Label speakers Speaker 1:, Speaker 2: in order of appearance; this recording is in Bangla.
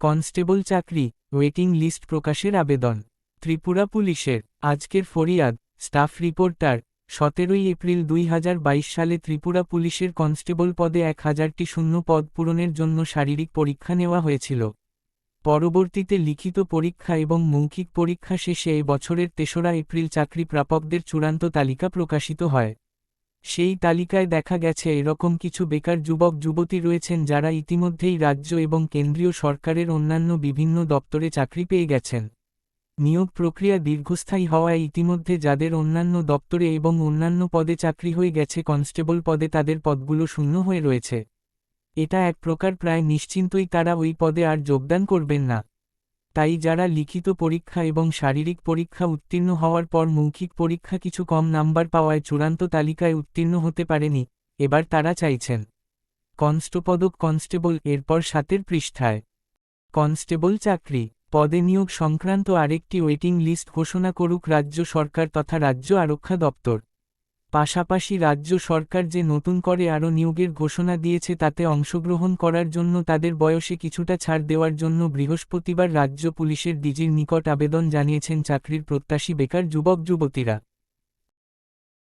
Speaker 1: কনস্টেবল চাকরি, ওয়েটিং লিস্ট প্রকাশের আবেদন। ত্রিপুরা পুলিশের আজকের ফরিয়াদ, স্টাফ রিপোর্টার। 17 এপ্রিল 2022 সালে ত্রিপুরা পুলিশের কনস্টেবল পদে 1000টি শূন্য পদ পূরণের জন্য শারীরিক পরীক্ষা নেওয়া হয়েছিল। পরবর্তীতে লিখিত পরীক্ষা এবং মৌখিক পরীক্ষা শেষে এ বছরের 3রা এপ্রিল চাকরি প্রাপকদের চূড়ান্ত তালিকা প্রকাশিত হয়। সেই তালিকায় দেখা গেছে এরকম কিছু বেকার যুবক যুবতী রয়েছেন যারা ইতিমধ্যেই রাজ্য এবং কেন্দ্রীয় সরকারের অন্যান্য বিভিন্ন দপ্তরে চাকরি পেয়ে গেছেন। নিয়োগ প্রক্রিয়া দীর্ঘস্থায়ী হওয়ায় ইতিমধ্যে যাদের অন্যান্য দপ্তরে এবং অন্যান্য পদে চাকরি হয়ে গেছে কনস্টেবল পদে তাদের পদগুলো শূন্য হয়ে রয়েছে। এটা এক প্রকার প্রায় নিশ্চিন্তই তারা ওই পদে আর যোগদান করবেন না। তাই যারা লিখিত পরীক্ষা এবং শারীরিক পরীক্ষা উত্তীর্ণ হওয়ার পর মৌখিক পরীক্ষা কিছু কম নাম্বার পাওয়ায় চূড়ান্ত তালিকায় উত্তীর্ণ হতে পারেনি, এবার তারা চাইছেন কনস্টপদক কনস্টেবল। এরপর 7 পৃষ্ঠায় কনস্টেবল চাকরি পদে নিয়োগ সংক্রান্ত আরেকটি ওয়েটিং লিস্ট ঘোষণা করুক রাজ্য সরকার তথা রাজ্য আরক্ষা দপ্তর। পাশাপাশি রাজ্য সরকার যে নতুন করে আরও নিয়োগের ঘোষণা দিয়েছে তাতে অংশগ্রহণ করার জন্য তাদের বয়সে কিছুটা ছাড় দেওয়ার জন্য বৃহস্পতিবার রাজ্য পুলিশের ডিজির নিকট আবেদন জানিয়েছেন চাকরির প্রত্যাশী বেকার যুবক যুবতীরা।